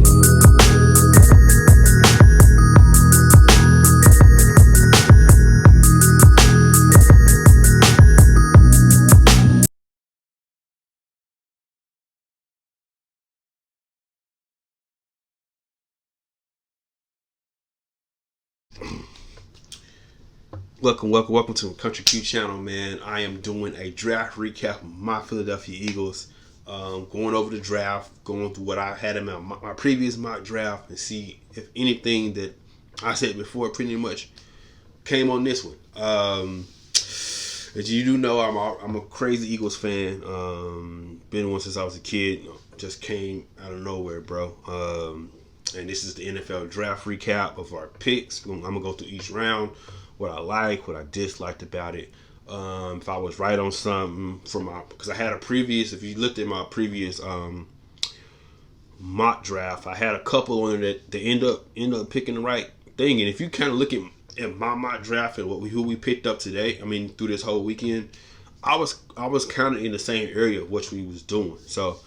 Welcome to the KountryQue channel, man. I am doing a draft recap of my Philadelphia Eagles. Going over the draft, going through what I had in my previous mock draft, and see if anything that I said before pretty much came on this one. As you do know, I'm a crazy Eagles fan. Been one since I was a kid. Just came out of nowhere, bro. And this is the NFL draft recap of our picks. I'm gonna go through each round, what I like, what I disliked about it. If I was right on something because I had a previous. If you looked at my previous mock draft, I had a couple on there that end up picking the right thing. And if you kind of look at my mock draft and who we picked up today, I mean through this whole weekend, I was kind of in the same area of what we was doing. So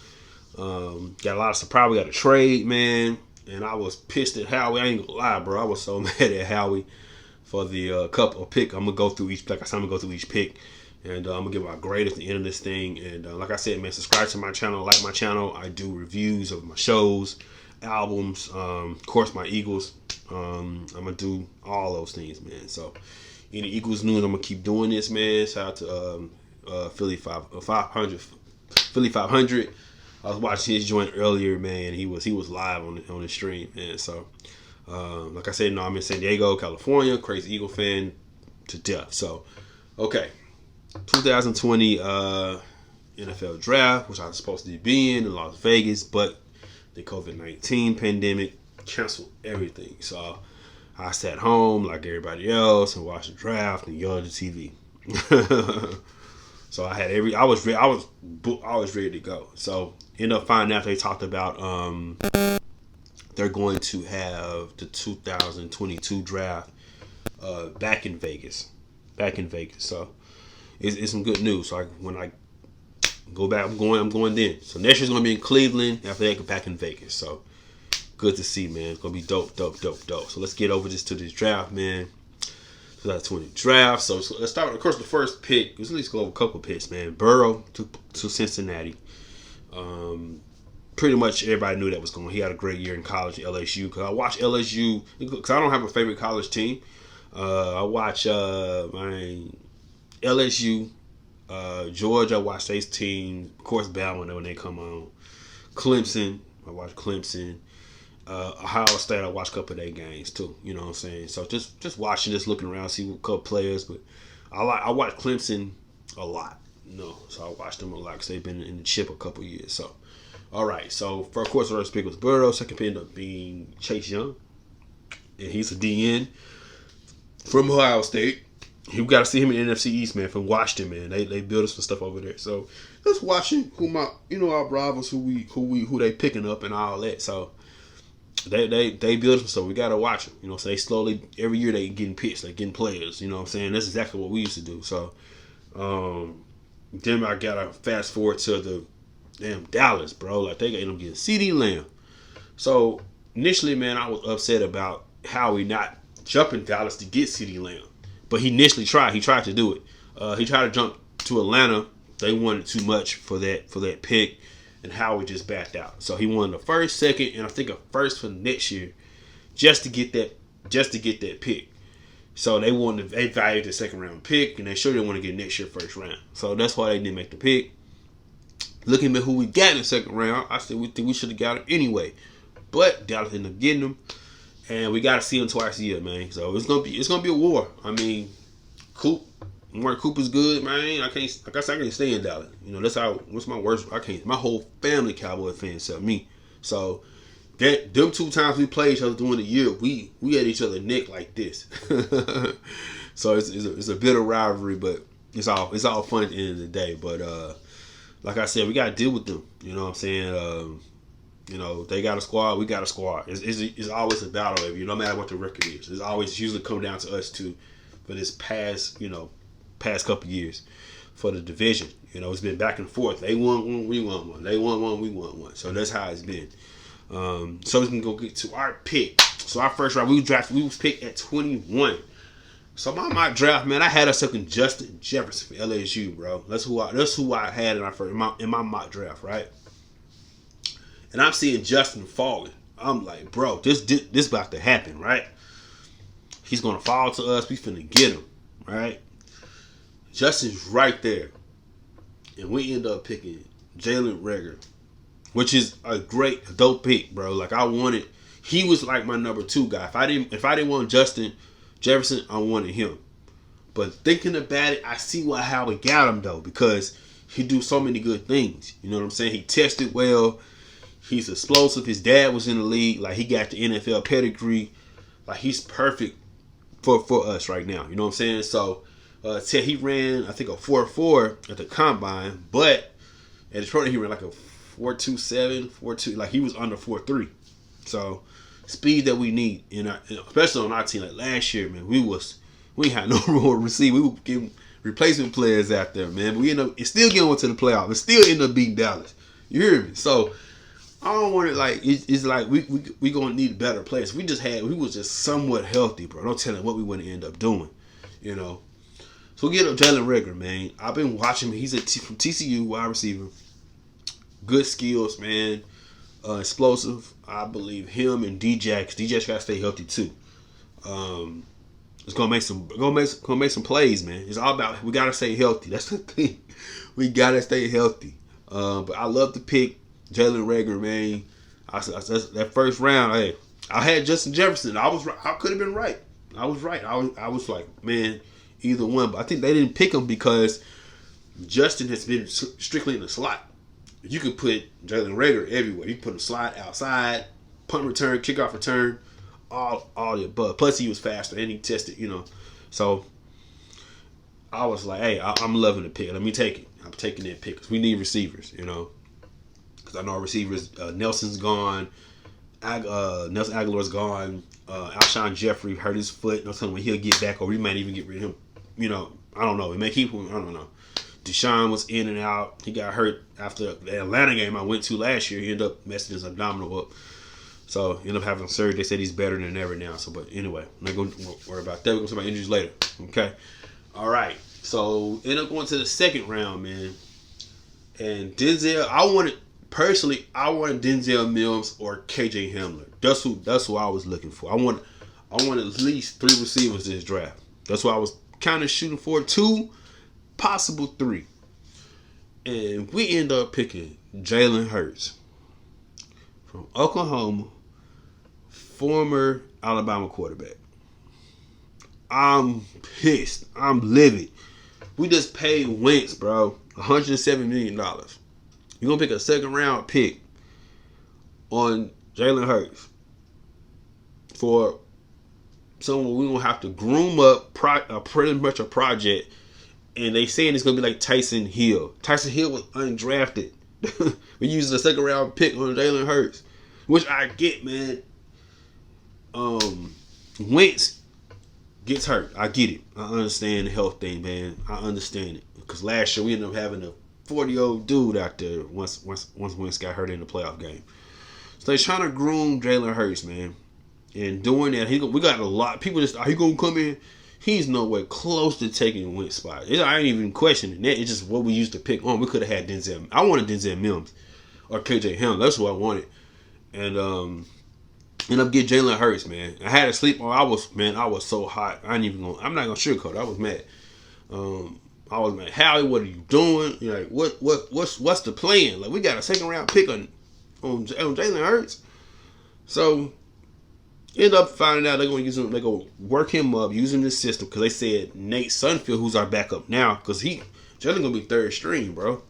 got a lot of surprise. We got a trade, man, and I was pissed at Howie. I ain't gonna lie, bro. I was so mad at Howie for the couple of pick. I'm gonna go through each. Like I said, I'm gonna go through each pick, and I'm gonna give my grade at the end of this thing. And like I said, man, subscribe to my channel, like my channel. I do reviews of my shows, albums, of course my Eagles. I'm gonna do all those things, man. So any Eagles news, I'm gonna keep doing this, man. Shout out to Philly 500. Philly 500. I was watching his joint earlier, man. He was live on the stream, man. So. Like I said, I'm in San Diego, California. Crazy Eagle fan to death. So, okay, 2020 NFL draft, which I was supposed to be in Las Vegas, but the COVID-19 pandemic canceled everything. So I sat home like everybody else and watched the draft and yelled at the TV. So I had I was ready to go. So ended up finding out they talked about they're going to have the 2022 draft back in Vegas. So it's some good news. So when I go back, I'm going then. So next year's going to be in Cleveland. After that, back in Vegas. So good to see, man. It's going to be dope. So let's get over to this draft, man. 2020 draft. So let's start with, of course, the first pick. Let's at least go over a couple picks, man. Burrow to Cincinnati. Pretty much everybody knew that was going. He had a great year in college at LSU. Because I watch LSU because I don't have a favorite college team. I watch my LSU, Georgia. I watch these teams. Of course, Bama when they come on. Clemson. I watch Clemson. Ohio State. I watch a couple of their games too. You know what I'm saying? So just watching, just looking around, see what couple players. But I watch Clemson a lot. So I watch them a lot because they've been in the chip a couple years. So. All right, so of course, the first pick was Burrow. Second pick ended up being Chase Young, and he's a DN from Ohio State. You got to see him in the NFC East, man. From Washington, man, they build us some stuff over there. So just watching our rivals, who they picking up and all that. So they build some stuff. We got to watch them. So they slowly every year they getting picks, they getting players. You know what I'm saying? That's exactly what we used to do. So then I got to fast forward to the. Damn, Dallas, bro. Like, they ended up getting CeeDee Lamb. So, initially, man, I was upset about Howie not jumping Dallas to get CeeDee Lamb. But he initially tried. He tried to do it. He tried to jump to Atlanta. They wanted too much for that pick. And Howie just backed out. So, he wanted the first, second, and I think a first for next year just to get that pick. So, they valued the second round pick. And they sure didn't want to get next year first round. So, that's why they didn't make the pick. Looking at who we got in the second round, I said we think we should have got him anyway. But Dallas ended up getting him. And we got to see him twice a year, man. So it's gonna be a war. I mean, Mark Cooper's good, man. I can't stay in Dallas. What's my worst? My whole family Cowboy fan except me. So them 2 times we played each other during the year, we had each other neck like this. So it's a bit of rivalry, but it's all fun at the end of the day. But like I said, we got to deal with them. You know what I'm saying? They got a squad, we got a squad. It's always a battle, no matter what the record is. It's usually come down to us two for this past couple years for the division. It's been back and forth. They won one, we won one. They won one, we won one. So that's how it's been. So we can go get to our pick. So our first round, we was picked at 21. So my mock draft, man, I had us taking Justin Jefferson for LSU, bro. That's who I had in my mock draft, right? And I'm seeing Justin falling. I'm like, bro, this about to happen, right? He's gonna fall to us. We finna get him, right? Justin's right there, and we end up picking Jalen Reagor, which is a dope pick, bro. Like he was like my number 2 guy. If I didn't want Justin Jefferson, I wanted him. But thinking about it, I see how we got him though, because he do so many good things. You know what I'm saying? He tested well. He's explosive. His dad was in the league. Like, he got the NFL pedigree. Like, he's perfect for us right now. You know what I'm saying? So, he ran, I think, a 4.4 at the combine, but at his pro day he ran like a 4.27, 4.2. Like, he was under 4.3. So, speed that we need, especially on our team. Like last year, man, we had no real receiver. We were getting replacement players out there, man. But we end up still getting to the playoffs. It still end up beating Dallas. You hear me? So I don't want it like it's like we gonna need better players. We was just somewhat healthy, bro. Don't tell me what we want to end up doing, So we get up Jalen Reagor, man. I've been watching him. He's from TCU, wide receiver. Good skills, man. Explosive. I believe him and D-Jax. D-Jax gotta stay healthy too. It's gonna make some plays, man. It's all about we gotta stay healthy. That's the thing. We gotta stay healthy. But I love to pick Jalen Reagor, man. That first round, hey, I had Justin Jefferson. I could have been right. I was right. I was like, man, either one. But I think they didn't pick him because Justin has been strictly in the slot. You could put Jalen Reagor everywhere. You can put him slide outside, punt return, kickoff return, all the above. Plus he was faster and he tested, So I was like, hey, I'm loving the pick. Let me take it. I'm taking that pick because we need receivers, Because I know our receivers, Nelson's gone, Nelson Aguilar's gone, Alshon Jeffrey hurt his foot. No telling when he'll get back, or we might even get rid of him. I don't know. It may keep him. I don't know. Deshaun was in and out. He got hurt after the Atlanta game I went to last year. He ended up messing his abdominal up. So, ended up having surgery. They said he's better than ever now. So, but anyway, I'm not going to worry about that. We're going to talk about injuries later. Okay? All right. So, ended up going to the second round, man. And Denzel, I wanted Denzel Mims or KJ Hamler. That's who I was looking for. I want at least 3 receivers this draft. That's what I was kind of shooting for. 2, possible 3. And we end up picking Jalen Hurts from Oklahoma, former Alabama quarterback. I'm pissed. I'm livid. We just paid Wentz, bro, $107 million. You're going to pick a second round pick on Jalen Hurts for someone we're going to have to groom up pretty much a project. And they saying it's going to be like Tyson Hill. Tyson Hill was undrafted. We're using a second round pick on Jalen Hurts, which I get, man. Wentz gets hurt. I get it. I understand the health thing, man. I understand it. Because last year we ended up having a 40-year-old dude out there once Wentz got hurt in the playoff game. So they're trying to groom Jalen Hurts, man. And doing that, we got a lot of people. Are he going to come in? He's nowhere close to taking Wentz spot. I ain't even questioning that. It's just what we used to pick on. We could have had Denzel. I wanted Denzel Mims or KJ Hamler. That's what I wanted. And ended up getting Jalen Hurts, man. I had to sleep on. I was so hot. I'm not gonna sugarcoat it. I was mad. I was mad. Howie, what are you doing? You're like, what's the plan? Like, we got a second round pick on Jalen Hurts. So end up finding out they're gonna use him. They're gonna work him up using this system because they said Nate Sunfield, who's our backup now, because Jalen gonna be third string, bro.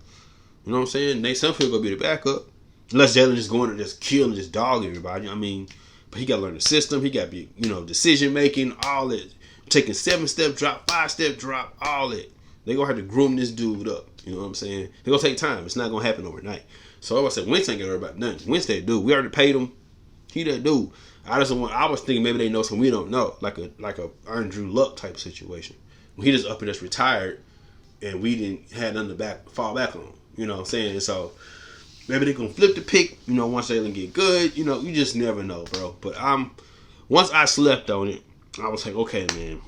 You know what I'm saying? Nate Sunfield gonna be the backup, unless Jalen just going to just kill and just dog everybody. I mean, but he gotta learn the system. He gotta be, decision making, all that, taking 7-step drop, 5-step drop, all that. They gonna have to groom this dude up. You know what I'm saying? It's gonna take time. It's not gonna happen overnight. So I said, Wentz ain't gonna worry about nothing. Wentz that dude. We already paid him. He that dude. I was thinking maybe they know something we don't know, like a Andrew Luck type situation. When he just up and just retired, and we didn't have nothing to fall back on. You know what I'm saying? So maybe they're gonna flip the pick. You know, once Jalen get good, you know, you just never know, bro. But once I slept on it, I was like, okay, man,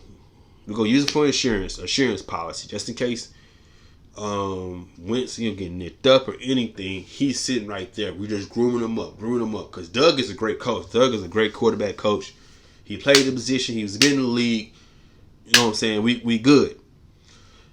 we're gonna use it for assurance policy, just in case Wentz, you know, getting nicked up or anything. He's sitting right there. We're just grooming him up. Because Doug is a great coach. Doug is a great quarterback coach. He played the position. He was been in the league. You know what I'm saying? We good.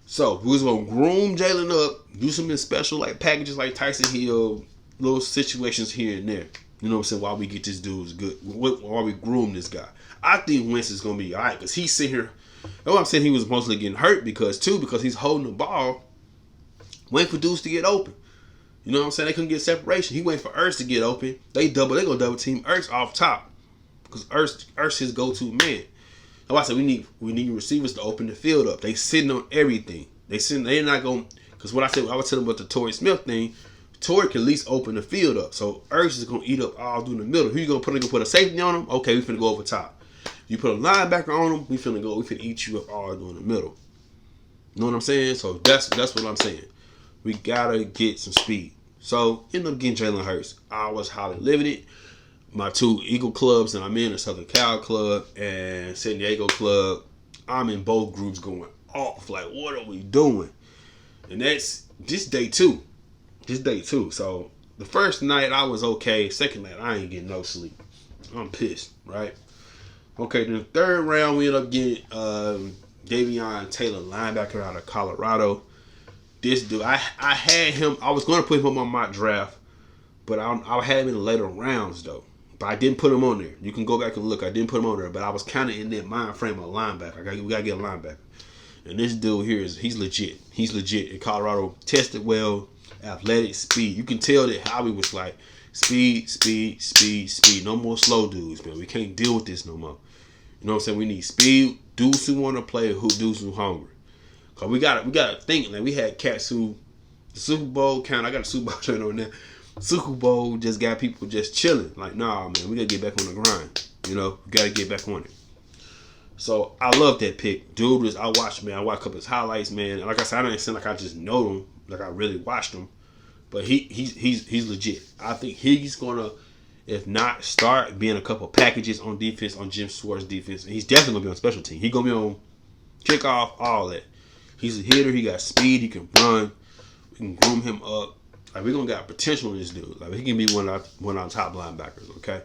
So we was gonna groom Jalen up, do something special like packages like Tyson Hill, little situations here and there. You know what I'm saying? While we get this dude's good, while we groom this guy, I think Wentz is gonna be all right because he's sitting here. That's why I'm saying he was mostly getting hurt because he's holding the ball, waiting for dudes to get open. You know what I'm saying? They couldn't get separation. He waiting for Ertz to get open. They gonna double team Ertz off top because Ertz his go-to man. That's why I said we need receivers to open the field up. They sitting on everything. They're not going because what I was telling about the Torrey Smith thing. Torrey can at least open the field up. So Ertz is gonna eat up all through the middle. Who you gonna put? You gonna put a safety on him? Okay, we finna go over top. You put a linebacker on him, we finna eat you up all through the middle. You know what I'm saying? So that's what I'm saying. We gotta get some speed. So ended up getting Jalen Hurts. I was highly limited. My two Eagle clubs that I'm in, the Southern Cal Club and San Diego Club, I'm in both groups going off. Like, what are we doing? And that's just day two. So the first night I was okay. Second night I ain't getting no sleep. I'm pissed, right? Okay, then the third round we ended up getting Davion Taylor, linebacker out of Colorado. This dude, I had him. I was going to put him on my draft, but I had him in the later rounds though. But I didn't put him on there. You can go back and look. I didn't put him on there, but I was kind of in that mind frame of linebacker. We gotta get a linebacker. And this dude here he's legit. He's legit in Colorado. Tested well, athletic, speed. You can tell that Howie was like speed. No more slow dudes, man. We can't deal with this no more. You know what I'm saying? We need speed. Dudes who want to play, dudes who hungry. Cause we gotta think. Like we had cats who the Super Bowl count. I got a Super Bowl shirt on there. Super Bowl just got people just chilling. Like, nah, man, we gotta get back on the grind. You know, we gotta get back on it. So I love that pick, dude. I watched a couple of his highlights, man. And like I said, I didn't seem like I just know him, like I really watched him. But he's legit. I think he's gonna, if not start, be in a couple packages on defense on Jim Schwartz's defense. And he's definitely gonna be on special team. He's gonna be on kickoff, all that. He's a hitter. He got speed. He can run. We can groom him up. Like, we're gonna got potential in this dude. Like, he can be one of our top linebackers. Okay,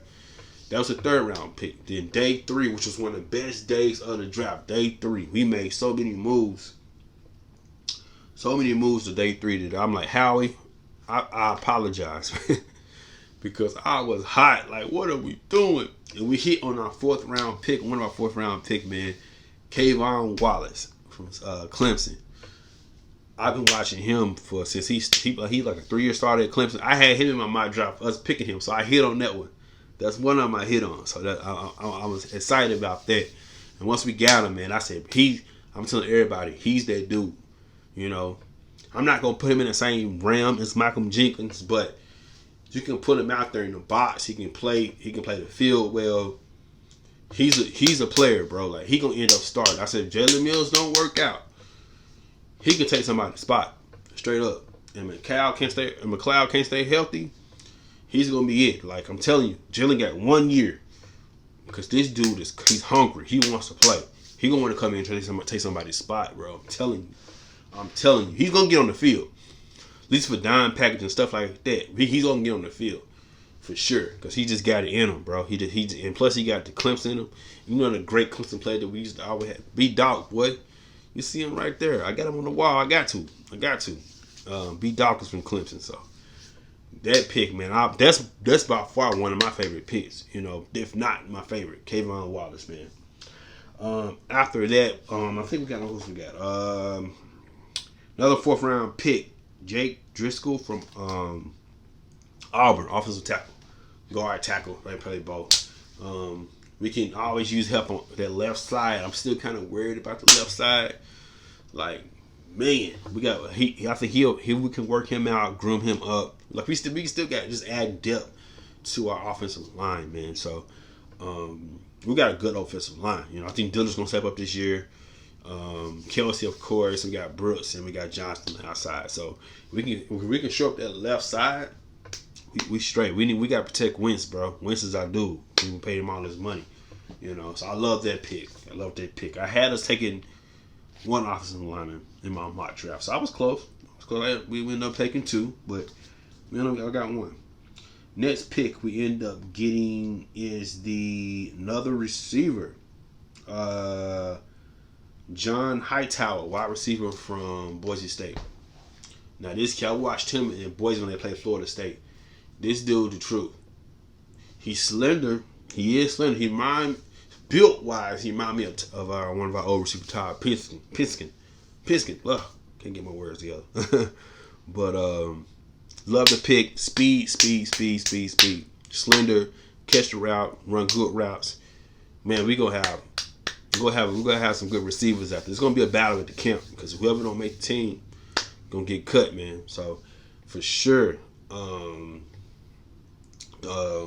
that was the third round pick. Then day 3, which was one of the best days of the draft. Day 3, we made so many moves to day 3 that I'm like, Howie, I apologize because I was hot. Like, what are we doing? And we hit on our one of our fourth round pick, man, Kayvon Wallace from Clemson. I've been watching him since he's like a 3-year starter at Clemson. I had him in my mock draft, us picking him, so I hit on that one. That's one of them I hit on, so that I was excited about that. And once we got him, man, I said I'm telling everybody, he's that dude. You know, I'm not gonna put him in the same realm as Malcolm Jenkins, but you can put him out there in the box. He can play the field well. He's a player, bro. Like, he gonna end up starting. I said, if Jalen Mills don't work out, he can take somebody's spot, straight up. And McLeod can't stay healthy, he's gonna be it. Like, I'm telling you, Jalen got 1 year because this dude he's hungry. He wants to play. He gonna want to come in and take somebody's spot, bro. I'm telling you, he's gonna get on the field. At least for dime package and stuff like that, he's gonna get on the field for sure because he just got it in him, bro. And plus he got the Clemson in him. You know the great Clemson player that we used to always have, B-Dog, boy. You see him right there. I got him on the wall. I got to. B-Dog is from Clemson, so that pick, man, that's by far one of my favorite picks. You know, if not my favorite, Kayvon Wallace, man. After that, I think we got another 4th round pick, Jake Driscoll from Auburn, offensive tackle, guard tackle. They play both. We can always use help on that left side. I'm still kind of worried about the left side. Like, man, I think we can work him out, groom him up. Like, we still got just add depth to our offensive line, man. So we got a good offensive line. You know, I think Diller's gonna step up this year. Kelsey, of course. We got Brooks and we got Johnston outside. So we can shore up that left side. we straight. We got to protect Wentz, bro. Wentz is our dude. We paid him all his money. So I love that pick. I had us taking one offensive lineman in my mock draft, so I was close. We ended up taking two, but I got one. Next pick we end up getting is another receiver, John Hightower, wide receiver from Boise State. Now this kid, I watched him in Boise when they played Florida State. This dude, the truth. He's slender. He is slender. Built wise, he remind me of one of our old receiver, Todd Piskin. Ugh, can't get my words together. But love the pick. Speed. Slender, catch the route, run good routes. Man, we're gonna have some good receivers out there. It's gonna be a battle at the camp because whoever don't make the team gonna get cut, man. So for sure,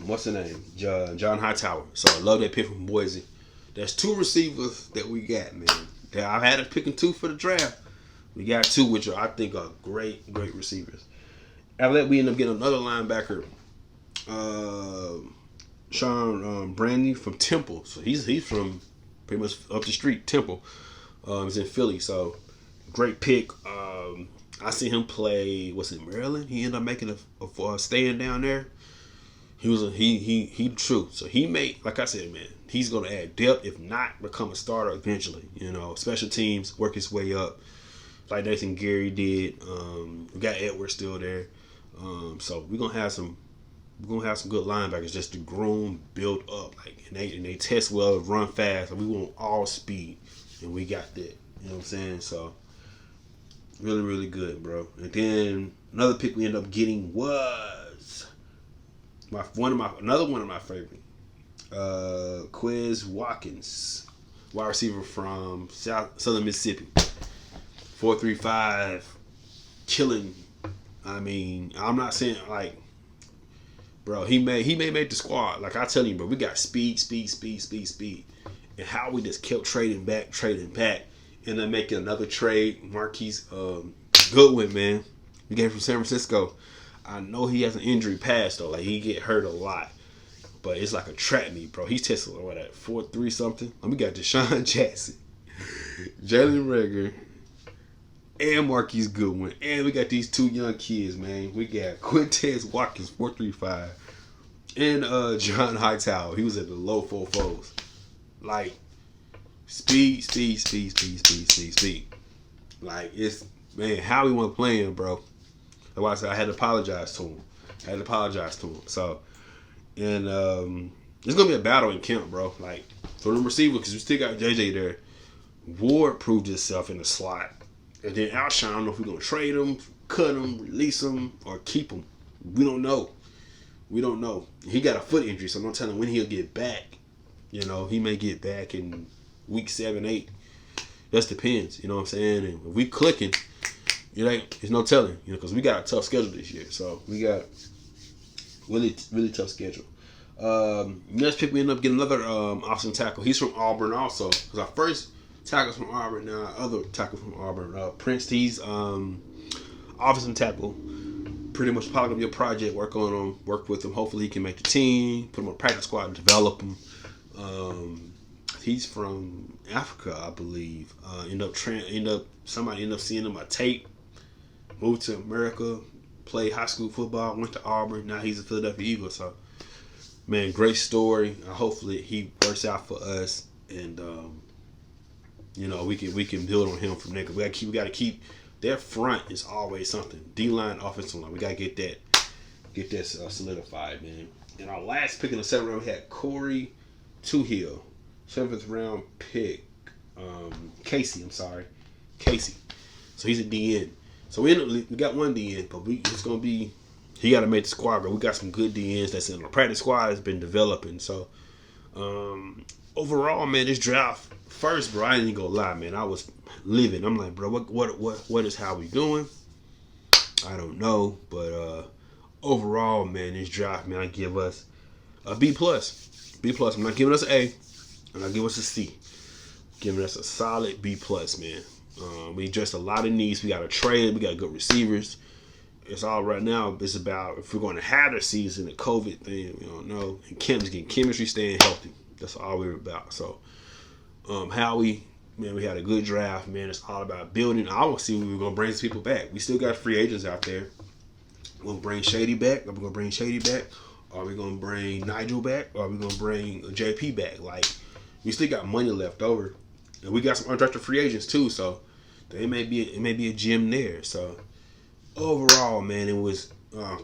what's the name? John Hightower. So I love that pick from Boise. There's two receivers that we got, man. I've had us picking two for the draft. We got two, which I think are great receivers. After that, we end up getting another linebacker, Sean Brandy from Temple. So he's from pretty much up the street, Temple. He's in Philly, so great pick. I see him play. Was it Maryland? He ended up making a staying down there. He true. So he made, like I said, man, he's gonna add depth, if not become a starter eventually. Special teams, work his way up, like Nathan Gary did. We got Edwards still there. So we're gonna have some good linebackers just to groom, build up, and they test well, run fast. And we want all speed, and we got that. You know what I'm saying? So really, really good, bro. And then another pick we ended up getting was another one of my favorite, Quez Watkins, wide receiver from Southern Mississippi, 4.35, killing. I mean, I'm not saying bro, he may make the squad. Like I tell you, bro, we got speed, and how we just kept trading back, and then making another trade. Marquise Goodwin, man, we got him from San Francisco. I know he has an injury past though, he get hurt a lot, but it's like a trap meet, bro. He's testing 4.3 something. And we got Deshaun Jackson, Jalen Reagor, and Marquise Goodwin, and we got these two young kids, man. We got Quintez Watkins, 4.35, and John Hightower. He was at the low 4.4s. Speed. It's, man, how we want to play him, bro. That's why I said I had to apologize to him. So, and it's gonna be a battle in camp, bro. For them receivers, because we still got JJ there. Ward proved himself in the slot. And then Alshon, I don't know if we're going to trade him, cut him, release him, or keep him. We don't know. He got a foot injury, so I'm not telling when he'll get back. He may get back in week 7, 8. Just depends, you know what I'm saying? And if we clicking, it's no telling, because we got a tough schedule this year. So we got really, really tough schedule. Next pick, we end up getting another awesome tackle. He's from Auburn also. Because our first tackles from Auburn, now other tackle from Auburn, Prince. He's offensive tackle. Pretty much part of your project. Work with him. Hopefully he can make the team. Put him on a practice squad and develop him. He's from Africa, I believe. Somebody ended up seeing him on tape. Moved to America. Played high school football. Went to Auburn. Now he's a Philadelphia Eagle. So, man, great story. Hopefully he works out for us, and we can build on him from there. We got to keep their front is always something. D-line, offensive line. We got to get that solidified, man. And our last pick in the 7th round, we had Corey Toohill, 7th round pick. Casey. So he's a DN. So we got one DN, but he got to make the squad, bro. We got some good DNs that's in the practice squad that's been developing. So overall, man, this draft first, bro, I ain't gonna lie, man. I was living. I'm like, bro, what is how we doing? I don't know, but overall, man, this draft, man, I give us a B+. I'm not giving us an A. I'm not giving us a C. I'm giving us a solid B+, man. We addressed a lot of needs. We got a trade. We got good receivers. it's all right now. It's about if we're going to have the season, the COVID thing. We don't know. And chemistry, staying healthy. That's all we're about. So, Howie, man, we had a good draft. Man, it's all about building. I want to see when we're gonna bring some people back. We still got free agents out there. We're gonna bring Shady back. Are we gonna bring Shady back? Are we gonna bring Nigel back? Or are we gonna bring JP back? Like, we still got money left over, and we got some undrafted free agents too. So, it may be a gym there. So, overall, man, it was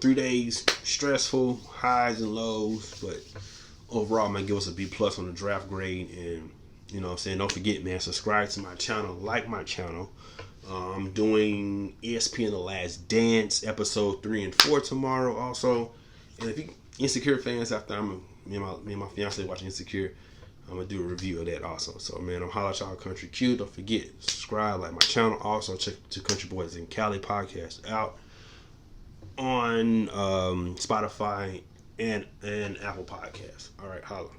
3 days stressful, highs and lows, but overall, man, give us a B plus on the draft grade. And you know what I'm saying, don't forget, man, subscribe to my channel, like my channel. I'm doing ESPN The Last Dance episode 3 and 4 tomorrow also. And if you Insecure fans, after me and my fiance watching Insecure, I'm gonna do a review of that also. So man, I'm holla at y'all, KountryQue. Don't forget, subscribe, like my channel. Also check the Country Boys in Cali podcast out on Spotify and Apple Podcasts. All right, holla.